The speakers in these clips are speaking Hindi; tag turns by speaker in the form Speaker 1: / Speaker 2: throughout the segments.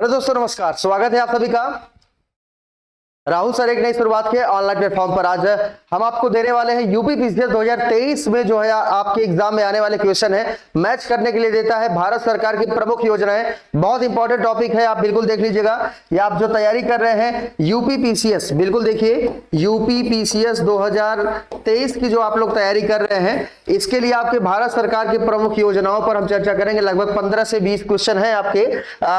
Speaker 1: हेलो दोस्तों, नमस्कार। स्वागत है आप सभी का राहुल सर एक नई शुरुआत के ऑनलाइन प्लेटफॉर्म पर। आज हम आपको देने वाले हैं यूपी पीसीएस 2023 में जो है आपके एग्जाम में आने वाले क्वेश्चन है, मैच करने के लिए देता है भारत सरकार की प्रमुख योजनाएं। बहुत इंपॉर्टेंट टॉपिक है, आप बिल्कुल देख लीजिएगा। ये आप जो तैयारी कर रहे हैं यूपी पीसीएस, बिल्कुल देखिए यूपी पीसीएस 2023 की जो आप लोग तैयारी कर रहे हैं, इसके लिए आपके भारत सरकार की प्रमुख योजनाओं पर हम चर्चा करेंगे। लगभग 15 से 20 क्वेश्चन है आपके,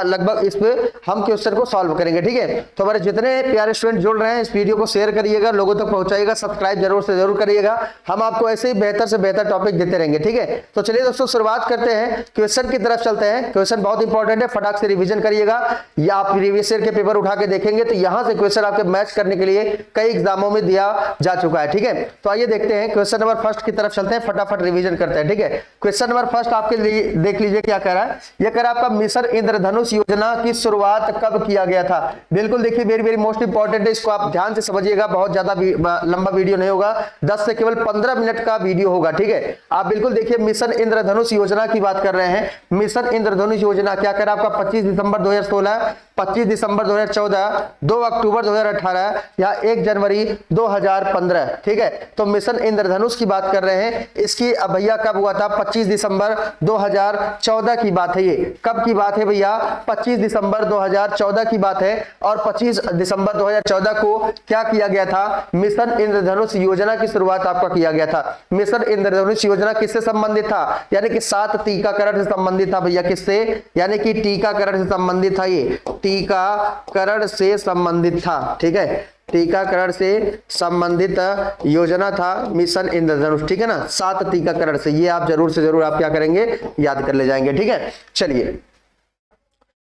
Speaker 1: लगभग इस पे हम क्वेश्चन को सॉल्व करेंगे। ठीक है, तो हमारे जितने प्यारे स्टूडेंट जुड़ रहे हैं, इस वीडियो को शेयर करिएगा, लोगों तक पहुंचाइएगा, सब्सक्राइब जरूर से जरूर करिएगा। हम आपको ऐसे ही बेहतर से बेहतर टॉपिक देते रहेंगे। ठीक है, तो चलिए दोस्तों शुरुआत करते हैं, क्वेश्चन की तरफ चलते हैं। क्वेश्चन बहुत इंपॉर्टेंट है, फटाक से रिवीजन करिएगा। या आप प्रीवियस ईयर के पेपर उठा के देखेंगे तो यहां से क्वेश्चन आपके मैच करने के लिए कई एग्जामों में दिया जा चुका है। ठीक है, तो आइए देखते हैं, क्वेश्चन नंबर फर्स्ट की तरफ चलते हैं, फटाफट रिवीजन करते हैं। ठीक है, क्वेश्चन नंबर फर्स्ट आपके लिए देख लीजिए क्या कह रहा है। यह कह रहा है आपका मिशन इंद्रधनुष योजना की शुरुआत कब किया गया था। बिल्कुल देखिए, वेरी वेरी मोस्ट इंपॉर्टेंट है, इसको आप ध्यान से समझिएगा। बहुत ज्यादा लंबा वीडियो नहीं होगा, 10 से केवल 15 मिनट का वीडियो होगा। ठीक है, आप बिल्कुल देखिए, मिशन इंद्रधनुष योजना की बात कर रहे हैं। मिशन इंद्रधनुष योजना क्या कर रहा है आपका 25 दिसंबर 2016, 25 दिसंबर 2014, 2 अक्टूबर 2018 या 1 जनवरी 2015। ठीक है, तो मिशन इंद्रधनुष की बात कर रहे हैं। इसकी भैया कब हुआ था? 25 दिसंबर 2014 की बात है। ये कब की बात है भैया? 25 दिसंबर 2014 की बात है। और 25 दिसंबर 2014 को क्या किया गया था? मिशन इंद्रधनुष योजना की शुरुआत आपका किया गया था। मिशन इंद्रधनुष योजना किससे संबंधित था? यानी कि 7 टीकाकरण से संबंधित था भैया। किससे? यानी कि टीकाकरण से संबंधित था। ये टीकाकरण से संबंधित था। ठीक है, टीकाकरण से संबंधित योजना था मिशन इंद्रधनुष। ठीक है ना, 7 टीकाकरण से। ये आप जरूर से जरूर आप क्या करेंगे, याद कर ले जाएंगे। ठीक है, चलिए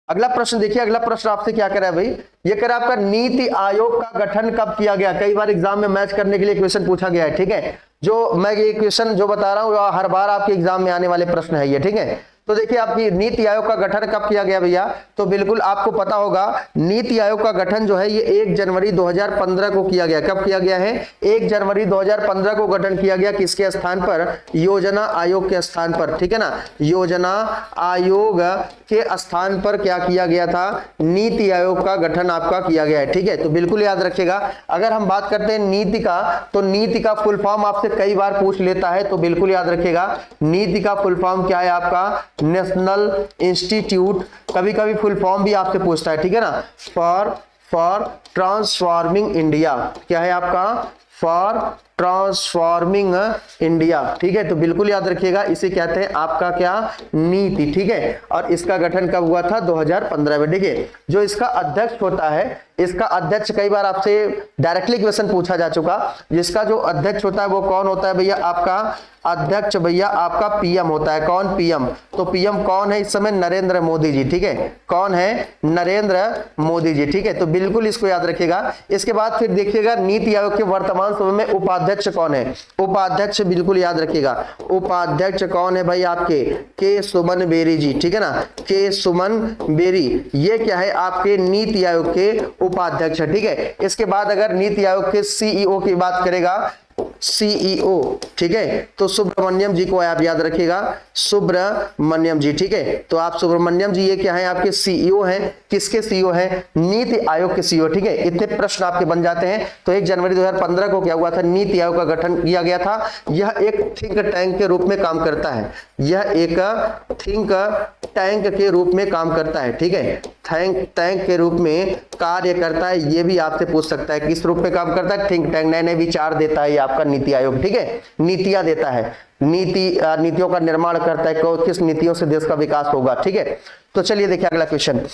Speaker 1: अगला प्रश्न देखिए। अगला प्रश्न आपसे क्या कह रहा है भाई? ये कह रहा है आपका नीति आयोग का गठन कब किया गया। कई बार एग्जाम में मैच करने के लिए क्वेश्चन पूछा गया है। ठीक है, जो मैं ये क्वेश्चन जो बता रहा हूं हर बार आपके एग्जाम में आने वाले प्रश्न है ये। ठीक है, तो देखिए आपकी नीति आयोग का गठन कब किया गया भैया? तो बिल्कुल आपको पता होगा, नीति आयोग का गठन जो है ये 1 जनवरी 2015 को किया गया। कब किया गया है? 1 जनवरी 2015 को गठन किया गया। किसके स्थान पर? योजना आयोग के स्थान पर। ठीक है ना, योजना आयोग के स्थान पर क्या किया गया था? नीति आयोग का गठन आपका किया गया है। ठीक है, तो बिल्कुल याद रखिएगा। अगर हम बात करते हैं नीति का, तो नीति का फुल फॉर्म आपसे कई बार पूछ लेता है, तो बिल्कुल याद रखिएगा। नीति का फुल फॉर्म क्या है आपका? National institute. कभी कभी फुल फॉर्म भी आपसे पूछता है। ठीक है ना, फॉर ट्रांसफॉर्मिंग इंडिया। क्या है आपका? For transforming India. ठीक है, तो बिल्कुल याद रखिएगा, इसे कहते हैं आपका क्या? नीति। ठीक है, और इसका गठन कब हुआ था? 2015 में। देखिए, जो इसका अध्यक्ष होता है, इसका अध्यक्ष कई बार आपसे डायरेक्टली क्वेश्चन पूछा जा चुका। जिसका जो अध्यक्ष होता है वो कौन होता है भैया? आपका अध्यक्ष भैया आपका पीएम होता है। कौन? पीएम। तो पीएम कौन है इस समय? नरेंद्र मोदी जी। ठीक है, कौन है? नरेंद्र मोदी जी। ठीक है, तो बिल्कुल इसको याद रखिएगा। इसके बाद फिर देखिएगा, नीति आयोग के वर्तमान समय में उपाध्यक्ष कौन है? उपाध्यक्ष बिल्कुल याद रखिएगा, उपाध्यक्ष कौन है भाई आपके? के सुमन बेरी जी। ठीक है ना, के सुमन बेरी, ये क्या है? आपके नीति आयोग के उपाध्यक्ष। ठीक है, इसके बाद अगर नीति आयोग के सीईओ की बात करेगा, सीईओ, ठीक है, तो सुब्रमण्यम जी को आप याद रखिएगा, सुब्रमण्यम जी। ठीक है, तो आप सुब्रमण्यम जी ये क्या है? आपके सीईओ हैं। किसके सीईओ हैं? नीति आयोग के सीईओ। ठीक है, इतने प्रश्न आपके बन जाते हैं। तो 1 जनवरी 2015 को क्या हुआ था? नीति आयोग का गठन किया गया था। यह एक थिंक टैंक के रूप में काम करता है। यह एक थिंक टैंक के रूप में काम करता है। ठीक है, थिंक टैंक के रूप में कार्य करता है। ये भी आपसे पूछ सकता है, किस रूप में काम करता है? थिंक टैंक, नए नए विचार देता है आपका नीति आयोग। ठीक है, नीतियां देता है, नीतियों का निर्माण करता है, किस नीतियों से देश का विकास होगा। ठीक है, तो चलिए देखिए अगला क्वेश्चन।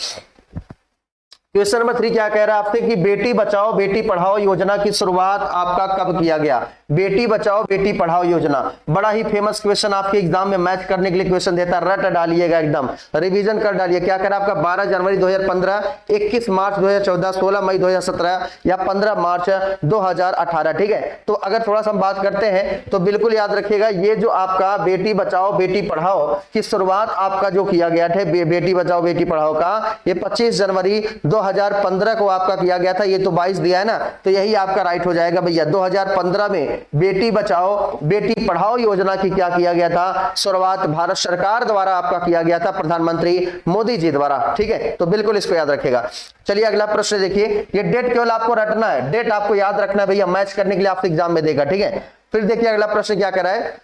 Speaker 1: क्वेश्चन नंबर 3 क्या कह रहा है आपसे कि बेटी बचाओ बेटी पढ़ाओ योजना की शुरुआत आपका कब किया गया? बेटी बचाओ बेटी पढ़ाओ योजना बड़ा ही फेमस क्वेश्चन, आपके एग्जाम में मैच करने के लिए क्वेश्चन देता है। रट डालिएगा, एकदम रिवीजन कर डालिए। क्या कह रहा है आपका? 12 जनवरी 2015, 21 मार्च 2014, 16 मई 2017 या 15 मार्च 2018। ठीक है, तो अगर थोड़ा सा हम बात करते हैं तो बिल्कुल याद रखिएगा, ये जो आपका बेटी बचाओ बेटी पढ़ाओ की शुरुआत आपका जो किया गया था, बेटी बचाओ बेटी पढ़ाओ का, ये 25 जनवरी 2015 को आपका किया गया था। ये तो 22 दिया है ना, तो यही आपका राइट हो जाएगा भैया। 2015 में बेटी बचाओ बेटी पढ़ाओ योजना की क्या किया गया था, शुरुआत भारत सरकार द्वारा आपका किया गया था, प्रधानमंत्री मोदी जी द्वारा। ठीक है, तो बिल्कुल इसको याद रखेगा। चलिए अगला प्रश्न देखिए, ये डेट केवल आपको रटना है, डेट आपको याद रखना है भैया, मैच करने के लिए आपसे एग्जाम में देगा। ठीक है, फिर देखिए अगला प्रश्न क्या करा है,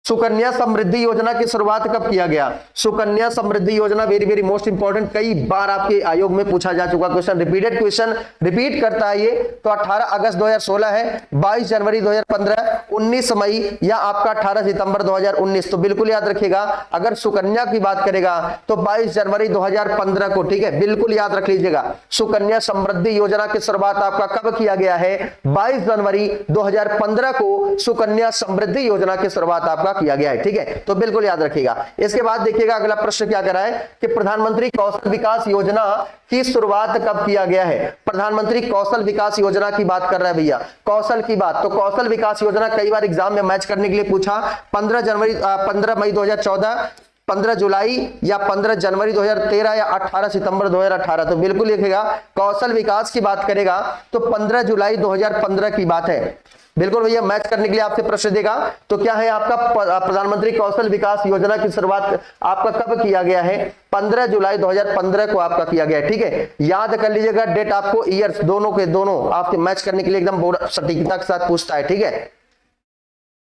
Speaker 1: सुकन्या समृद्धि योजना की शुरुआत कब किया गया। सुकन्या समृद्धि योजना वेरी वेरी मोस्ट इंपॉर्टेंट, कई बार आपके आयोग में पूछा जा चुका क्वेश्चन, रिपीटेड क्वेश्चन रिपीट करता है ये। तो 18 अगस्त 2016 है, 22 जनवरी 2015, 19 मई या आपका 18 सितंबर 2019। तो बिल्कुल याद रखिएगा, अगर सुकन्या की बात करेगा तो 22 जनवरी 2015 को। ठीक है, बिल्कुल याद रख लीजिएगा, सुकन्या समृद्धि योजना की शुरुआत आपका कब किया गया है, 22 जनवरी 2015 को सुकन्या समृद्धि योजना की शुरुआत आपका किया गया है। ठीक है, तो बिल्कुल याद रखिएगा। इसके बाद देखिएगा अगला प्रश्न क्या करा है कि प्रधानमंत्री कौशल विकास योजना की शुरुआत कब किया गया है। प्रधानमंत्री कौशल विकास योजना की बात कर रहा है भैया, कौशल की बात। तो कौशल विकास योजना कई बार एग्जाम में मैच करने के लिए पूछा, 15 मई 2014, 15 जुलाई या 15 जनवरी 2013 या 18 सितंबर 2018। तो बिल्कुल लिखेगा, कौशल विकास की बात करेगा तो 15 जुलाई 2015 की बात है। बिल्कुल भैया, मैच करने के लिए आपसे प्रश्न देगा। तो क्या है आपका प्रधानमंत्री कौशल विकास योजना की शुरुआत आपका कब किया गया है, 15 जुलाई 2015 को आपका किया गया है। ठीक है, याद कर लीजिएगा, डेट आपको ईयर्स दोनों के दोनों आपके मैच करने के लिए एकदम सटीकता के साथ पूछता है। ठीक है,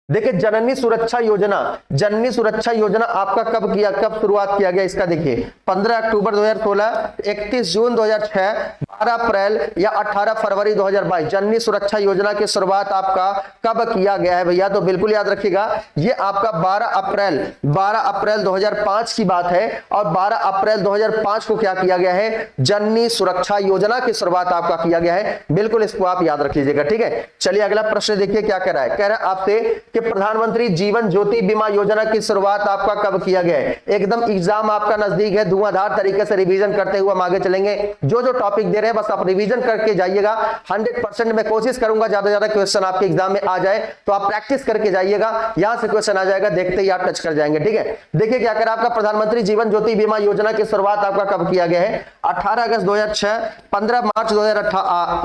Speaker 1: देखिए जननी सुरक्षा योजना, जननी सुरक्षा योजना आपका कब शुरुआत किया गया, इसका देखिए 15 अक्टूबर 2016, 31 जून 2006, 12 अप्रैल या 18 फरवरी 2022। जननी सुरक्षा योजना की शुरुआत आपका कब किया गया है भैया, तो बिल्कुल याद रखिएगा, ये आपका 12 अप्रैल 2005 की बात है। और 12 अप्रैल 2005 को क्या किया गया है, जननी सुरक्षा योजना की शुरुआत आपका किया गया है। बिल्कुल इसको आप याद रख लीजिएगा। ठीक है, चलिए अगला प्रश्न देखिए क्या कह रहा है, कह रहा है आपसे कि प्रधानमंत्री जीवन ज्योति बीमा योजना की शुरुआत आपका कब किया गया है। एकदम एग्जाम आपका नजदीक है, धुआंधार तरीके से रिवीजन करते हुए हम आगे चलेंगे। जो जो टॉपिक दे रहे हैं बस आप रिवीजन करके जाइएगा। 100% मैं कोशिश करूंगा ज्यादा ज्यादा क्वेश्चन आपके एग्जाम में आ जाए, तो आप प्रैक्टिस करके जाइएगा। यहां से क्वेश्चन आ जाएगा, देखते ही आप टच कर जाएंगे। ठीक है, देखिए क्या करा आपका प्रधानमंत्री जीवन ज्योति बीमा योजना की शुरुआत आपका कब किया गया है, 18 अगस्त 2006, 15 मार्च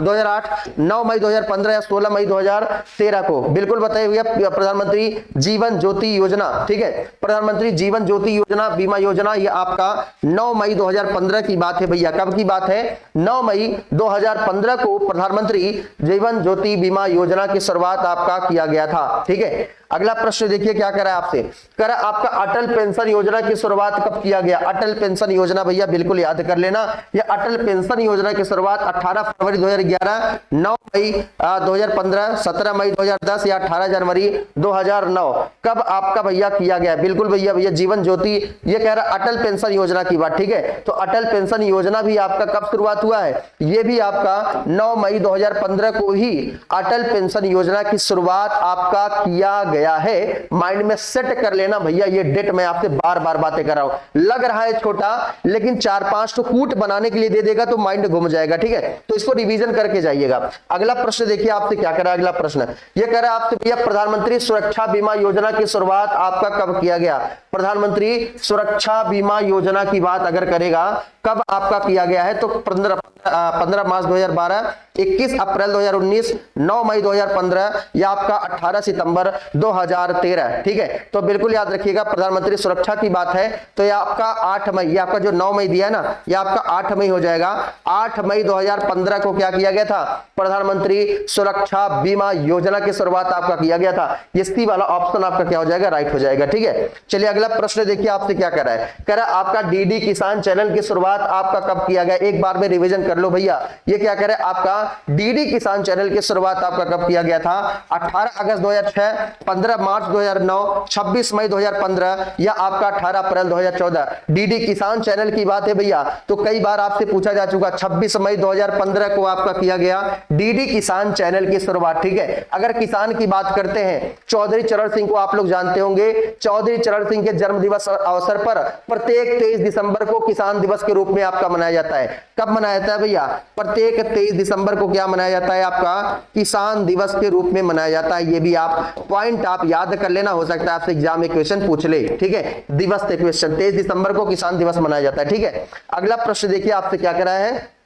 Speaker 1: 2008, 9 मई 2015 या 16 मई 2013 को। बिल्कुल बताइए भैया, प्रधानमंत्री जीवन ज्योति योजना। ठीक है, प्रधानमंत्री जीवन ज्योति योजना बीमा योजना, ये आपका 9 मई 2015 की बात है भैया। कब की बात है, 9 मई 2015 को प्रधानमंत्री जीवन ज्योति बीमा योजना की शुरुआत आपका किया गया था। ठीक है, अगला प्रश्न देखिए क्या कह रहा है आपसे, कह रहा है आपका अटल पेंशन योजना की शुरुआत कब किया गया। अटल पेंशन योजना भैया बिल्कुल याद कर लेना, ये अटल पेंशन योजना की शुरुआत 18 फरवरी 2011, 9 मई 2015, 17 मई 2010 या 18 जनवरी 2009 कब आपका भैया किया गया। बिल्कुल भैया जीवन ज्योति, ये कह रहा है अटल पेंशन योजना की बात। ठीक है, तो अटल पेंशन योजना भी आपका कब शुरुआत हुआ है, ये भी आपका 9 मई 2015 को ही अटल पेंशन योजना की शुरुआत आपका किया गया है। माइंड में सेट कर लेना भैया, ये डेट मैं आपसे बार बार बातें कर रहा हूं, लग रहा है छोटा लेकिन 4-5 तो कूट बनाने के लिए दे देगा तो माइंड घूम जाएगा। ठीक है, तो इसको रिवीजन करके जाइएगा। अगला प्रश्न देखिए आपसे क्या कर रहा है, अगला प्रश्न ये कह रहा है आपसे भैया प्रधानमंत्री सुरक्षा बीमा योजना की शुरुआत आपका कब किया गया। प्रधानमंत्री सुरक्षा बीमा योजना की बात अगर करेगा कब आपका किया गया है, तो 15 मार्च 2012, 21 अप्रैल 2019, 9 मई 2015 या आपका 18 सितंबर 2013। ठीक है, तो बिल्कुल याद रखिएगा, प्रधानमंत्री सुरक्षा की बात है तो ये आपका 8 मई, ये आपका जो 9 मई दिया है ना, ये आपका 8 मई हो जाएगा। 8 मई 2015 को क्या किया गया था, प्रधानमंत्री सुरक्षा बीमा योजना की शुरुआत आपका किया गया था। ये सी वाला ऑप्शन आपका क्या हो जाएगा, राइट हो जाएगा। ठीक है, चलिए अगला प्रश्न देखिए आपसे क्या कर रहा है, कह रहा है आपका डीडी किसान चैनल की शुरुआत आपका कब किया गया। एक बार में रिवीजन कर लो भैया, ये क्या कह रहा है आपका डीडी किसान चैनल की शुरुआत आपका कब किया गया था, 18 अगस्त 2006, 15 मार्च 2009, 26 मई 2015 या आपका 18 अप्रैल 2014। डीडी किसान चैनल की बात है भैया, तो कई बार आपसे पूछा जा चुका, 26 मई 2015 को आपका किया गया डीडी किसान चैनल की शुरुआत। ठीक है, अगर किसान की बात करते हैं, चौधरी चरण सिंह को आप लोग जानते होंगे। चौधरी चरण सिंह के जन्म दिवस अवसर पर प्रत्येक 23 दिसंबर को किसान दिवस के रूप में आपका मनाया जाता है। कब मनाया जाता है भैया प्रत्येक 23 दिसंबर को क्या मनाया जाता है आपका किसान दिवस के रूप में मनाया जाता है। ये भी आप पॉइंट आप याद कर लेना, हो सकता है आपसे एग्जाम में क्वेश्चन पूछ ले, ठीक है। दिवस से क्वेश्चन 23 दिसंबर को किसान दिवस मनाया जाता है, ठीक है। अगला प्रश्न देखिए आपसे क्या करा है,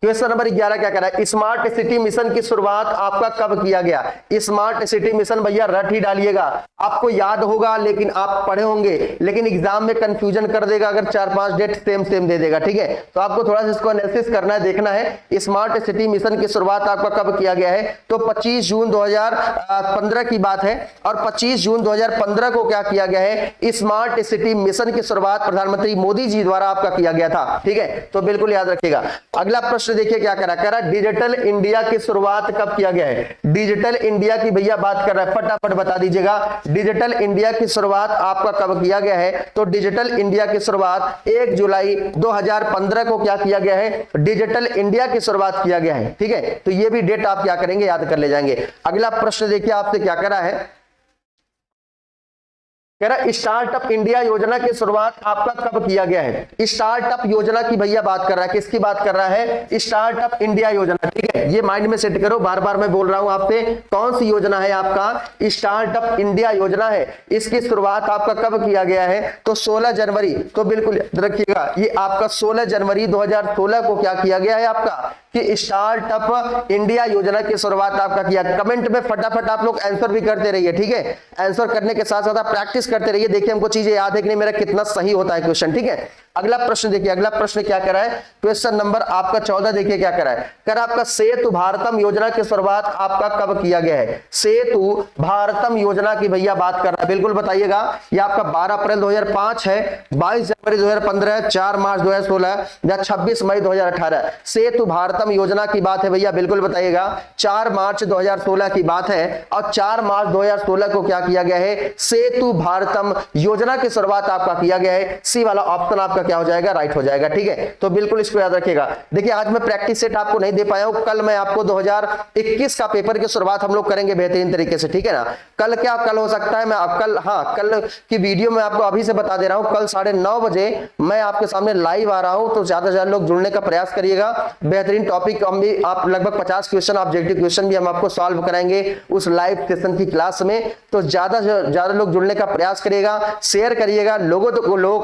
Speaker 1: क्वेश्चन नंबर 11 क्या कह रहा है, स्मार्ट सिटी मिशन की शुरुआत आपका कब किया गया। स्मार्ट सिटी मिशन भैया रट ही डालिएगा, आपको याद होगा लेकिन आप पढ़े होंगे, लेकिन एग्जाम में कंफ्यूजन कर देगा अगर 4-5 डेट सेम सेम दे देगा, ठीक है। तो आपको थोड़ा सा इसको एनालिसिस करना है, देखना है स्मार्ट सिटी मिशन की शुरुआत आपका कब किया गया है। तो 25 जून 2015 की बात है, और 25 जून 2015 को क्या किया गया है, स्मार्ट सिटी मिशन की शुरुआत प्रधानमंत्री मोदी जी द्वारा आपका किया गया था, ठीक है। तो बिल्कुल याद रखिएगा। अगला प्रश्न देखिए क्या करा डिजिटल इंडिया की शुरुआत कब किया गया है। डिजिटल इंडिया की भैया बात कर रहा है, फटाफट बता दीजिएगा डिजिटल इंडिया की शुरुआत आपका कब किया गया है। तो डिजिटल इंडिया की शुरुआत 1 जुलाई 2015 को क्या किया गया है, डिजिटल इंडिया की शुरुआत किया गया है, ठीक है। तो ये भी डेट आप क्या करेंगे, याद कर ले जाएंगे। अगला प्रश्न देखिए आपसे क्या करा है, कह रहा स्टार्टअप इंडिया योजना की शुरुआत आपका कब किया गया है। स्टार्टअप योजना की भैया बात कर रहा है, किसकी बात कर रहा है, स्टार्टअप इंडिया योजना, ठीक है। ये माइंड में सेट करो, बार बार मैं बोल रहा हूं आपसे, कौन सी योजना है आपका, स्टार्टअप इंडिया योजना है। इसकी शुरुआत आपका कब किया गया है, तो 16 जनवरी। तो बिल्कुल याद रखिएगा ये आपका 16 जनवरी 2016 को क्या किया गया है आपका, कि स्टार्टअप इंडिया योजना की शुरुआत आपका किया। कमेंट में फटाफट आप लोग आंसर भी करते रहिए, ठीक है। आंसर करने के साथ साथ आप प्रैक्टिस करते रहिए, देखिए हमको चीजें याद है कि नहीं, मेरा कितना सही होता है क्वेश्चन, ठीक है। अगला प्रश्न देखिए, अगला प्रश्न क्या करा है, क्वेश्चन नंबर आपका 14 देखिए क्या करा है, करा आपका सेतु भारतम योजना की शुरुआत आपका कब किया गया है। सेतु भारतम योजना की भैया बात कर रहा है, बिल्कुल बताइएगा। ये आपका 12 अप्रैल 2005 है, 22 जनवरी 2015 है, 4 मार्च 2016 या 26 मई 2018। सेतु भारतम योजना की बात है भैया, बिल्कुल बताइएगा। 4 मार्च 2016 की बात है, और 4 मार्च 2016 को क्या किया गया है, सेतु भारतम योजना की शुरुआत आपका किया गया है। सी वाला ऑप्शन आपका क्या हो जाएगा, राइट हो जाएगा, ठीक है। तो बिल्कुल इसको याद रखिएगा। देखिए आज मैं प्रैक्टिस सेट आपको नहीं दे पाया हूं, कल मैं आपको 2021 का पेपर की शुरुआत हम लोग करेंगे बेहतरीन तरीके से, ठीक है ना। कल क्या कल हो सकता है, मैं कल की वीडियो में आपको अभी से बता दे रहा हूं, कल 9:30 बजे मैं आपके सामने लाइव आ रहा हूं। तो ज्यादा से ज्यादा लोग जुड़ने का प्रयास करिएगा, बेहतरीन टॉपिक हम भी आप लगभग 50 क्वेश्चन ऑब्जेक्टिव क्वेश्चन भी हम आपको सॉल्व कराएंगे उस लाइव सेशन की क्लास में। तो ज्यादा से ज्यादा लोग जुड़ने का प्रयास करिएगा, शेयर करिएगा, लोगों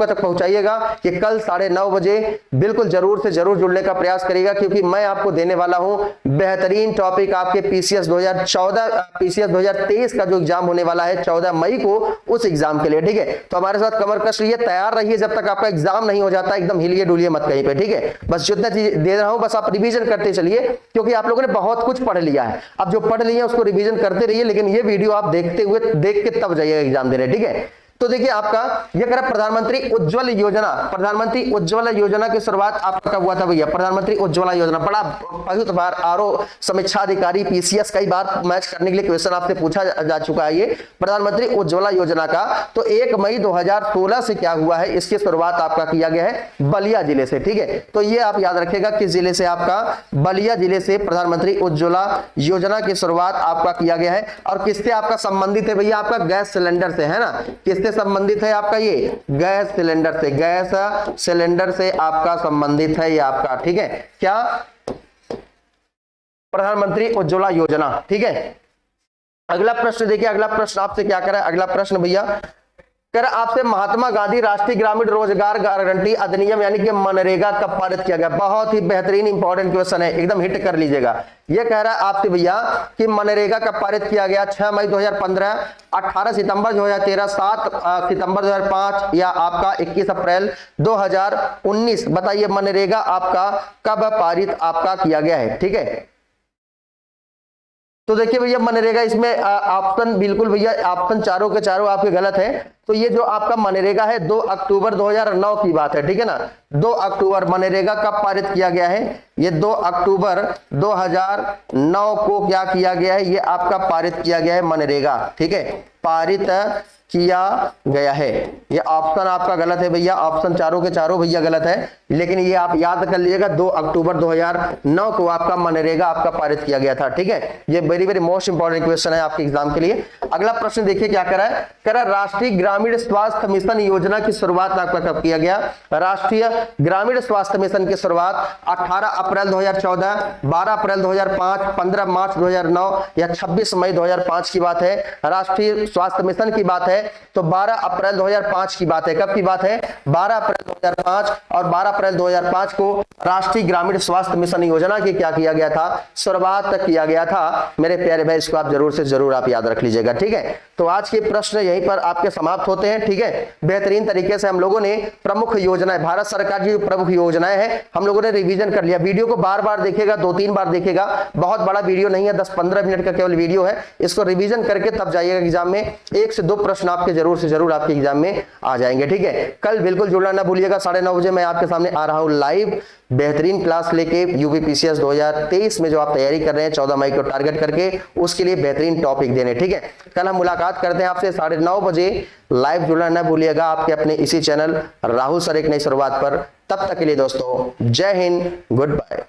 Speaker 1: तक पहुंचाइएगा कि कल 9:30 बजे बिल्कुल जरूर से जरूर जुड़ने का प्रयास करिएगा, क्योंकि मैं आपको देने वाला हूं बेहतरीन टॉपिक आपके पीसीएस 2023 का जो एग्जाम होने वाला है 14 मई को, उस एग्जाम के लिए, ठीक है। तो हमारे साथ कमर कस लिए, तैयार रहिए, जब तक आपका एग्जाम नहीं हो जाता एकदम हिलिए डुलिए मत कहीं पे, ठीक है। बस जितना चीज दे रहा हूं बस आप रिवीजन करते चलिए, क्योंकि आप लोगों ने बहुत कुछ पढ़ लिया है। अब जो पढ़ लिया उसको रिवीजन करते रहिए, लेकिन ये वीडियो आप देख के तब जाइएगा एग्जाम देने, ठीक है। तो देखिए आपका ये करा प्रधानमंत्री उज्ज्वल योजना, प्रधानमंत्री उज्ज्वल योजना की शुरुआत आपका कब हुआ था भैया। प्रधानमंत्री उज्ज्वला योजना बड़ा बहुत बार आरओ समीक्षा अधिकारी पीसीएस कई बार मैच करने के लिए क्वेश्चन आपसे पूछा जा चुका है। ये प्रधानमंत्री उज्ज्वला योजना का तो 1 मई 2016 से क्या हुआ है, इसकी शुरुआत आपका किया गया है बलिया जिले से, ठीक है। तो ये आप याद रखिएगा किस जिले से, आपका बलिया जिले से प्रधानमंत्री उज्ज्वला योजना की शुरुआत आपका किया गया है। और किससे आपका संबंधित है भैया, आपका गैस सिलेंडर से, है ना। किससे संबंधित है आपका, ये गैस सिलेंडर से, गैस सिलेंडर से आपका संबंधित है ये आपका, ठीक है। क्या, प्रधानमंत्री उज्ज्वला योजना, ठीक है। अगला प्रश्न देखिए, अगला प्रश्न आपसे क्या करा है, अगला प्रश्न भैया आपसे महात्मा गांधी राष्ट्रीय ग्रामीण रोजगार गारंटी अधिनियम यानी कि मनरेगा कब पारित किया गया। बहुत ही बेहतरीन इंपॉर्टेंट क्वेश्चन है, एकदम हिट कर लीजिएगा। यह कह रहा है आपसे भैया कि मनरेगा कब पारित किया गया, 6 मई 2015, 18 सितंबर 2013, 7 सितंबर 2005 या आपका 21 अप्रैल 2019। बताइए मनरेगा आपका कब पारित आपका किया गया है, ठीक है। तो देखिए भैया मनरेगा इसमें ऑप्शन बिल्कुल भैया ऑप्शन चारों के चारों आपके गलत है। तो ये जो आपका मनरेगा है 2 अक्टूबर 2009 की बात है, ठीक है ना। 2 अक्टूबर मनरेगा कब पारित किया गया है, ये 2 अक्टूबर 2009 को क्या किया गया है, ये आपका पारित किया गया है मनरेगा, ठीक है। पारित किया गया है। ये ऑप्शन आपका गलत है भैया, ऑप्शन चारों के चारों भैया गलत है। लेकिन ये आप याद कर लीजिएगा 2 अक्टूबर 2009 को आपका मनरेगा आपका पारित किया गया था। ठीक है, ये very very most important question है आपके एग्जाम के लिए। अगला प्रश्न देखिए क्या करा है, करा राष्ट्रीय ग्रामीण स्वास्थ्य मिशन योजना की शुरुआत आपका कब किया गया। राष्ट्रीय ग्रामीण स्वास्थ्य मिशन की शुरुआत 18 अप्रैल 2014, 12 अप्रैल 2005, 15 मार्च 2009 या 26 मई 2005 की बात है। राष्ट्रीय स्वास्थ्य मिशन की बात है तो 12 अप्रैल 2005 की बात है। कब की बात है, 12 अप्रैल 2005, और 12 अप्रैल 2005 को राष्ट्रीय ग्रामीण स्वास्थ्य मिशन योजना की क्या किया गया था, शुरुआत किया गया था। मेरे प्यारे भाई इसको आप जरूर से जरूर आप याद रख लीजिएगा। ठीक है, तो आज के प्रश्न यहीं पर आपके समाप्त होते हैं। ठीक है, बेहतरीन तरीके से हम लोगों ने प्रमुख योजनाएं, भारत सरकार की प्रमुख योजनाएं हैं, हम लोगों ने रिवीजन कर लिया। वीडियो को बार बार देखेगा, 2-3 बार देखेगा, बहुत बड़ा वीडियो नहीं है, 10-15 मिनट का केवल वीडियो है। इसको रिवीजन करके तब जाइएगा एग्जाम में, 1 से 2 प्रश्न आपके जरूर से जरूर आपके एग्जाम में आ जाएंगे। ठीक है, कल बिल्कुल जुड़ना ना भूलिएगा, 9:30 बजे मैं आपके सामने आ रहा हूं लाइव, बेहतरीन क्लास लेके यूपीपीसीएस 2023 में जो आप तैयारी कर रहे हैं 14 मई को टारगेट करके, उसके लिए बेहतरीन टॉपिक देने। ठीक है, कल हम मुलाकात करते हैं आपसे 9:30 बजे, लाइव जुड़ना ना भूलिएगा आपके अपने इसी चैनल राहुल सर एक नई शुरुआत पर। तब तक के लिए दोस्तों जय हिंद, गुड बाय।